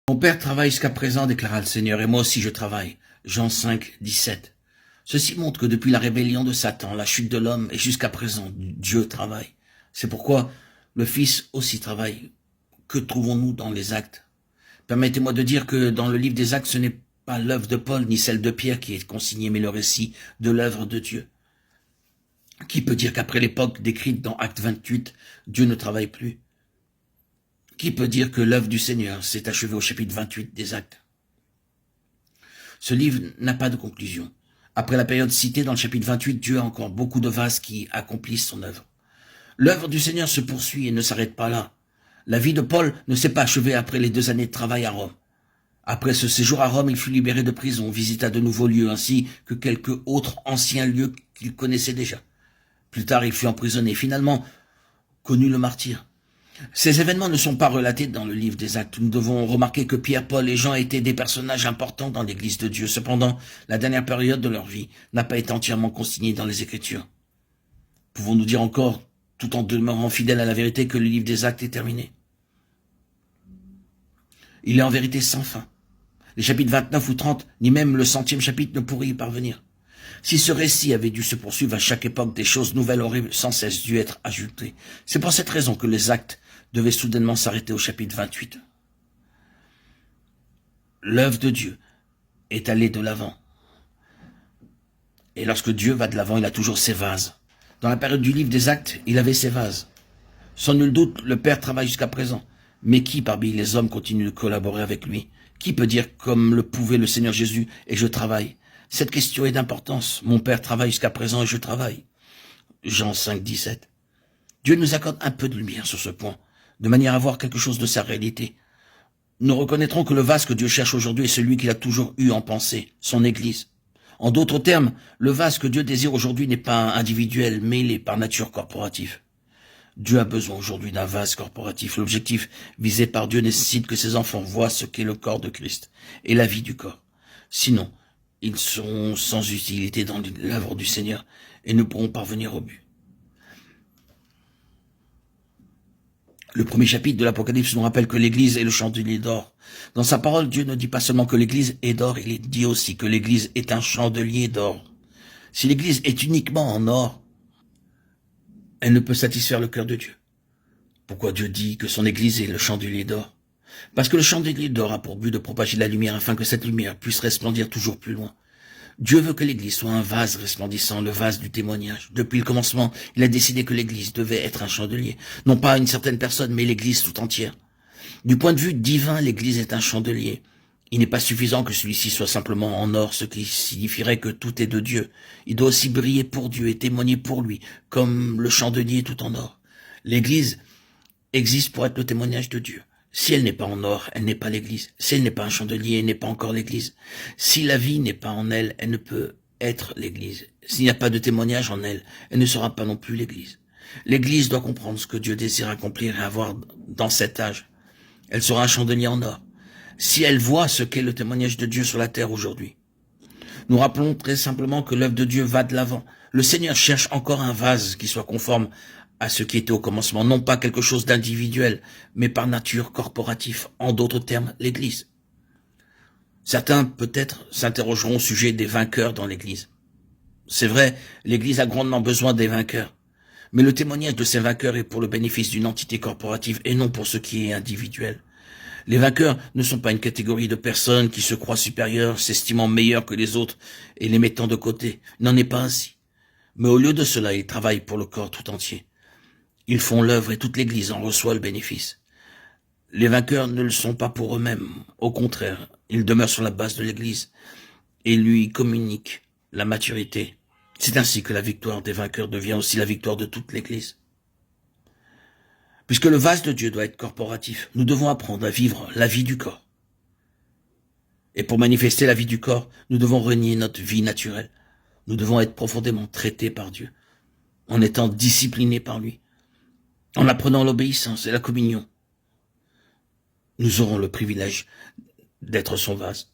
Mon père travaille jusqu'à présent, déclara le Seigneur, et moi aussi je travaille. Jean 5, 17. Ceci montre que depuis la rébellion de Satan, la chute de l'homme, et jusqu'à présent, Dieu travaille. C'est pourquoi le Fils aussi travaille. Que trouvons-nous dans les actes? Permettez-moi de dire que dans le livre des actes, ce n'est pas l'œuvre de Paul ni celle de Pierre qui est consignée, mais le récit de l'œuvre de Dieu. Qui peut dire qu'après l'époque décrite dans Acte 28, Dieu ne travaille plus? Qui peut dire que l'œuvre du Seigneur s'est achevée au chapitre 28 des Actes? Ce livre n'a pas de conclusion. Après la période citée dans le chapitre 28, Dieu a encore beaucoup de vases qui accomplissent son œuvre. L'œuvre du Seigneur se poursuit et ne s'arrête pas là. La vie de Paul ne s'est pas achevée après les 2 années de travail à Rome. Après ce séjour à Rome, il fut libéré de prison, visita de nouveaux lieux ainsi que quelques autres anciens lieux qu'il connaissait déjà. Plus tard, il fut emprisonné, finalement connut le martyre. Ces événements ne sont pas relatés dans le livre des Actes. Nous devons remarquer que Pierre, Paul et Jean étaient des personnages importants dans l'Église de Dieu. Cependant, la dernière période de leur vie n'a pas été entièrement consignée dans les Écritures. Pouvons-nous dire encore, tout en demeurant fidèles à la vérité, que le livre des Actes est terminé? Il est en vérité sans fin. Les chapitres 29 ou 30, ni même le 100e chapitre ne pourraient y parvenir. Si ce récit avait dû se poursuivre à chaque époque, des choses nouvelles auraient sans cesse dû être ajoutées. C'est pour cette raison que les Actes devaient soudainement s'arrêter au chapitre 28. L'œuvre de Dieu est allée de l'avant. Et lorsque Dieu va de l'avant, il a toujours ses vases. Dans la période du livre des Actes, il avait ses vases. Sans nul doute, le Père travaille jusqu'à présent. Mais qui parmi les hommes continue de collaborer avec lui? Qui peut dire comme le pouvait le Seigneur Jésus, et je travaille? Cette question est d'importance. Mon Père travaille jusqu'à présent et je travaille. Jean 5, 17. Dieu nous accorde un peu de lumière sur ce point, de manière à voir quelque chose de sa réalité. Nous reconnaîtrons que le vase que Dieu cherche aujourd'hui est celui qu'il a toujours eu en pensée, son Église. En d'autres termes, le vase que Dieu désire aujourd'hui n'est pas individuel, mais il est par nature corporatif. Dieu a besoin aujourd'hui d'un vase corporatif. L'objectif visé par Dieu nécessite que ses enfants voient ce qu'est le corps de Christ et la vie du corps. Sinon, ils seront sans utilité dans l'œuvre du Seigneur et ne pourront parvenir au but. Le premier chapitre de l'Apocalypse nous rappelle que l'Église est le chandelier d'or. Dans sa parole, Dieu ne dit pas seulement que l'Église est d'or, il dit aussi que l'Église est un chandelier d'or. Si l'Église est uniquement en or, elle ne peut satisfaire le cœur de Dieu. Pourquoi Dieu dit que son Église est le chandelier d'or? Parce que le chandelier d'or a pour but de propager la lumière afin que cette lumière puisse resplendir toujours plus loin. Dieu veut que l'Église soit un vase resplendissant, le vase du témoignage. Depuis le commencement, il a décidé que l'Église devait être un chandelier. Non pas une certaine personne, mais l'Église tout entière. Du point de vue divin, l'Église est un chandelier. Il n'est pas suffisant que celui-ci soit simplement en or, ce qui signifierait que tout est de Dieu. Il doit aussi briller pour Dieu et témoigner pour lui, comme le chandelier tout en or. L'Église existe pour être le témoignage de Dieu. Si elle n'est pas en or, elle n'est pas l'Église. Si elle n'est pas un chandelier, elle n'est pas encore l'Église. Si la vie n'est pas en elle, elle ne peut être l'Église. S'il n'y a pas de témoignage en elle, elle ne sera pas non plus l'Église. L'Église doit comprendre ce que Dieu désire accomplir et avoir dans cet âge. Elle sera un chandelier en or. Si elle voit ce qu'est le témoignage de Dieu sur la terre aujourd'hui. Nous rappelons très simplement que l'œuvre de Dieu va de l'avant. Le Seigneur cherche encore un vase qui soit conforme à ce qui était au commencement, non pas quelque chose d'individuel, mais par nature corporatif, en d'autres termes, l'Église. Certains, peut-être, s'interrogeront au sujet des vainqueurs dans l'Église. C'est vrai, l'Église a grandement besoin des vainqueurs, mais le témoignage de ces vainqueurs est pour le bénéfice d'une entité corporative et non pour ce qui est individuel. Les vainqueurs ne sont pas une catégorie de personnes qui se croient supérieures, s'estimant meilleures que les autres et les mettant de côté. Il n'en est pas ainsi. Mais au lieu de cela, ils travaillent pour le corps tout entier. Ils font l'œuvre et toute l'Église en reçoit le bénéfice. Les vainqueurs ne le sont pas pour eux-mêmes. Au contraire, ils demeurent sur la base de l'Église et lui communiquent la maturité. C'est ainsi que la victoire des vainqueurs devient aussi la victoire de toute l'Église. Puisque le vase de Dieu doit être corporatif, nous devons apprendre à vivre la vie du corps. Et pour manifester la vie du corps, nous devons renier notre vie naturelle. Nous devons être profondément traités par Dieu, en étant disciplinés par lui, en apprenant l'obéissance et la communion. Nous aurons le privilège d'être son vase.